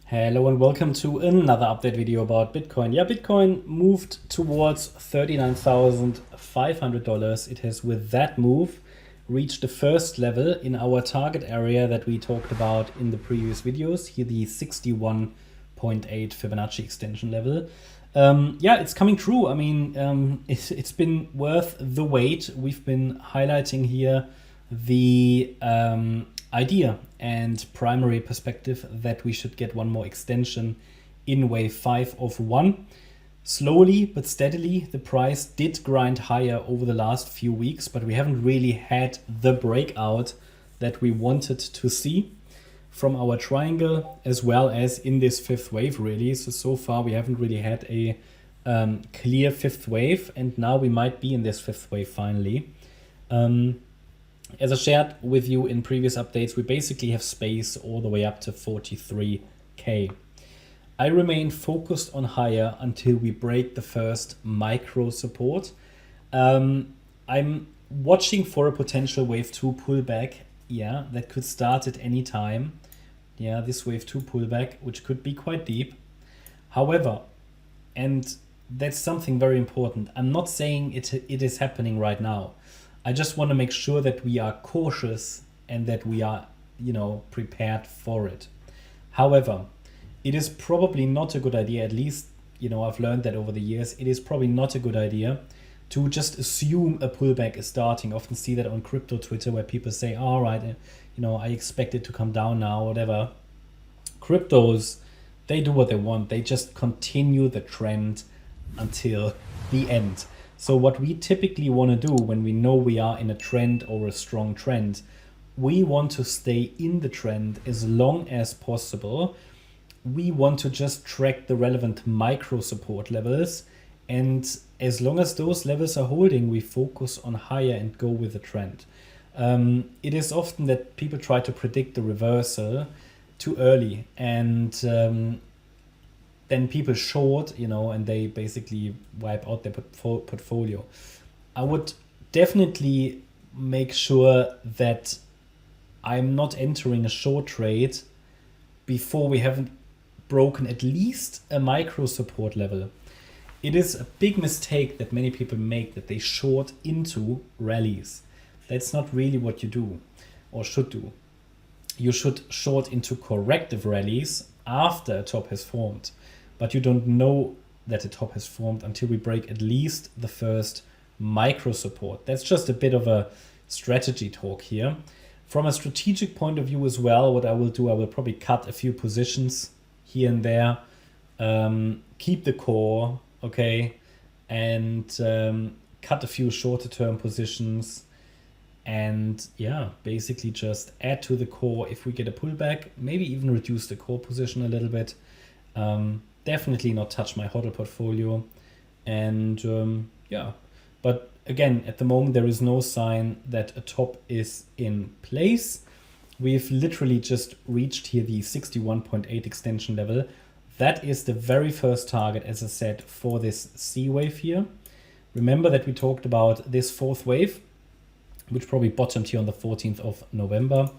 Hello and welcome to another update video about Bitcoin. Yeah, Bitcoin moved towards $39,500. It has, with that move, reached the first level in our target area that we talked about in the previous videos. Here, the 61.8 Fibonacci extension level. Yeah, it's coming true. I mean, it's been worth the wait. We've been highlighting here the idea and primary perspective that we should get one more extension in wave 5 of 1. Slowly but steadily, the price did grind higher over the last few weeks, but we haven't really had the breakout that we wanted to see from our triangle, as well as in this fifth wave, really. So far we haven't really had a clear fifth wave, and now we might be in this fifth wave finally. As I shared with you in previous updates, we basically have space all the way up to 43K. I remain focused on higher until we break the first micro support. I'm watching for a potential wave 2 pullback. Yeah, that could start at any time. Yeah, this wave 2 pullback, which could be quite deep. However, and that's something very important, I'm not saying it is happening right now. I just want to make sure that we are cautious and that we are, prepared for it. However, it is probably not a good idea, at least, I've learned that over the years, it is probably not a good idea to just assume a pullback is starting. I often see that on crypto Twitter where people say, all right, I expect it to come down now, whatever. Cryptos, they do what they want. They just continue the trend until the end. So what we typically want to do when we know we are in a trend or a strong trend, we want to stay in the trend as long as possible. We want to just track the relevant micro support levels. And as long as those levels are holding, we focus on higher and go with the trend. It is often that people try to predict the reversal too early, and then people short, and they basically wipe out their portfolio. I would definitely make sure that I'm not entering a short trade before we haven't broken at least a micro support level. It is a big mistake that many people make, that they short into rallies. That's not really what you do or should do. You should short into corrective rallies after a top has formed. But you don't know that a top has formed until we break at least the first micro support. That's just a bit of a strategy talk here. From a strategic point of view as well, what I will do, I will probably cut a few positions here and there, keep the core, okay, and cut a few shorter term positions, and yeah, basically just add to the core if we get a pullback, maybe even reduce the core position a little bit. Definitely not touch my hodl portfolio, and yeah, but again, at the moment there is no sign that a top is in place. We've literally just reached here the 61.8 extension level. That is the very first target, as I said, for this C wave here. Remember that we talked about this fourth wave, which probably bottomed here on the 14th of November.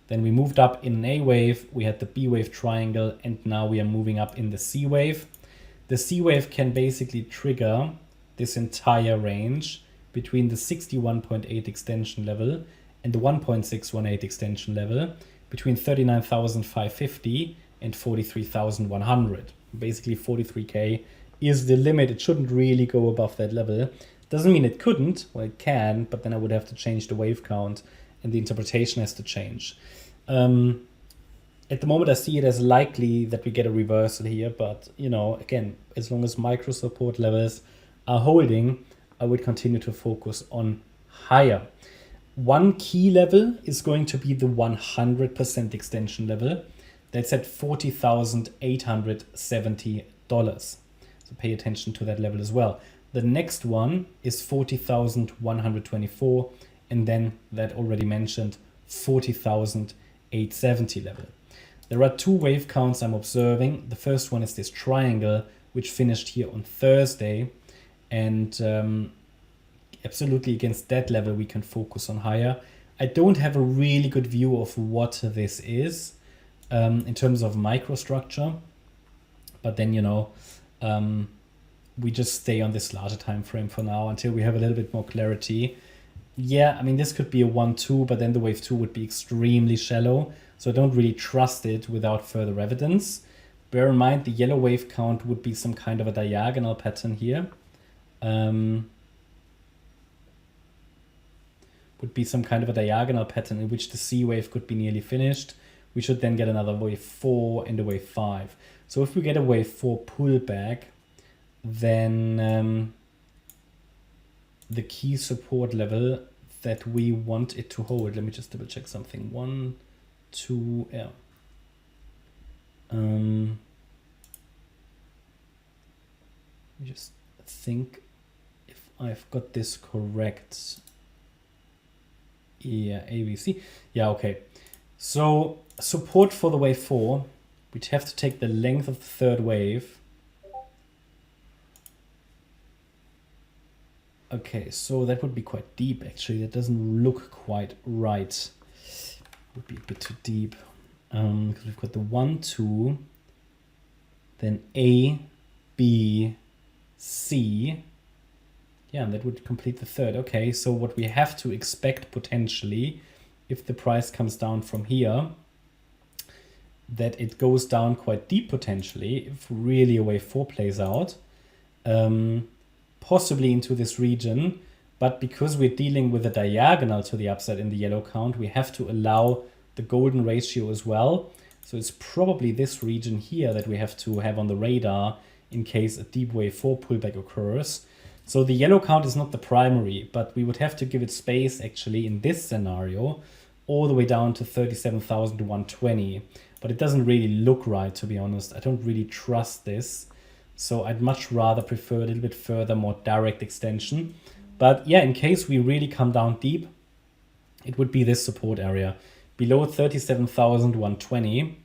Then we moved up in an A wave, we had the B wave triangle, and now we are moving up in the C wave. The C wave can basically trigger this entire range between the 61.8 extension level and the 1.618 extension level, between 39,550 and 43,100. Basically 43K is the limit. It shouldn't really go above that level. Doesn't mean it couldn't, well it can, but then I would have to change the wave count and the interpretation has to change. At the moment I see it as likely that we get a reversal here, but again, as long as micro support levels are holding, I would continue to focus on higher. One key level is going to be the 100% extension level. That's at $40,870. So pay attention to that level as well. The next one is 40,124, and then that already mentioned 40,870 level. There are two wave counts I'm observing. The first one is this triangle, which finished here on Thursday, and absolutely against that level we can focus on higher. I don't have a really good view of what this is. in terms of microstructure. But then, we just stay on this larger time frame for now until we have a little bit more clarity. Yeah, I mean, this could be a 1-2, but then the wave 2 would be extremely shallow. So I don't really trust it without further evidence. Bear in mind, the yellow wave count would be some kind of a diagonal pattern here. Would be some kind of a diagonal pattern in which the C wave could be nearly finished. We should then get another wave 4 and a wave 5. So if we get a wave 4 pullback, then the key support level that we want it to hold. Let me just double check something. 1, 2, yeah. Let me just think if I've got this correct. Yeah, ABC. Yeah, okay. So support for the wave 4, we'd have to take the length of the third wave. Okay, so that would be quite deep actually. That doesn't look quite right. Would be a bit too deep. Because we've got the 1, 2, then A, B, C. Yeah, and that would complete the third. Okay, so what we have to expect potentially, if the price comes down from here, that it goes down quite deep potentially, if really a wave 4 plays out, possibly into this region. But because we're dealing with a diagonal to the upside in the yellow count, we have to allow the golden ratio as well. So it's probably this region here that we have to have on the radar in case a deep wave 4 pullback occurs. So the yellow count is not the primary, but we would have to give it space actually in this scenario all the way down to 37,120. But it doesn't really look right, to be honest. I don't really trust this. So I'd much rather prefer a little bit further, more direct extension. But yeah, in case we really come down deep, it would be this support area. Below 37,120,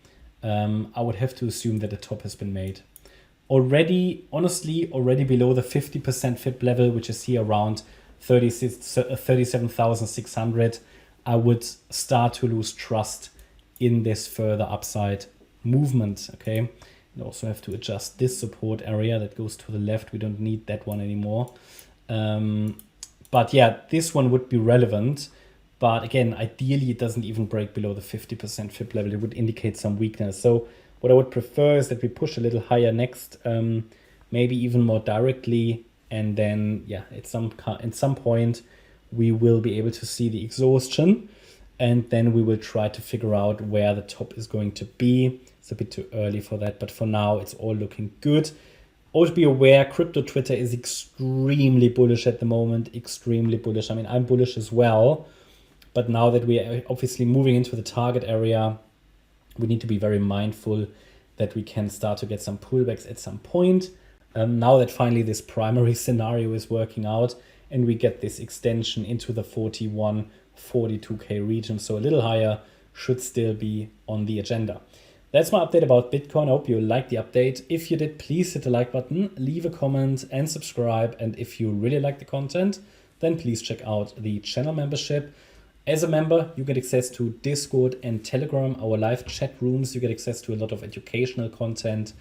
I would have to assume that the top has been made. Honestly, already below the 50% FIB level, which is here around 37,600, I would start to lose trust in this further upside movement, okay? You also have to adjust this support area that goes to the left. We don't need that one anymore. But yeah, this one would be relevant. But again, ideally, it doesn't even break below the 50% FIB level. It would indicate some weakness. So what I would prefer is that we push a little higher next, maybe even more directly. And then, yeah, at some point, we will be able to see the exhaustion. And then we will try to figure out where the top is going to be. It's a bit too early for that, but for now, it's all looking good. Also be aware, crypto Twitter is extremely bullish at the moment, extremely bullish. I mean, I'm bullish as well. But now that we are obviously moving into the target area, we need to be very mindful that we can start to get some pullbacks at some point. Now that finally this primary scenario is working out and we get this extension into the 41, 42K region. So a little higher should still be on the agenda. That's my update about Bitcoin. I hope you liked the update. If you did, please hit the like button, leave a comment and subscribe. And if you really like the content, then please check out the channel membership. As a member, you get access to Discord and Telegram, our live chat rooms. You get access to a lot of educational content.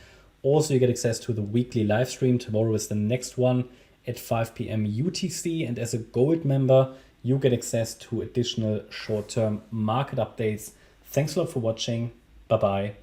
Also, you get access to the weekly live stream. Tomorrow is the next one at 5 p.m. UTC. And as a gold member, you get access to additional short-term market updates. Thanks a lot for watching. Bye-bye.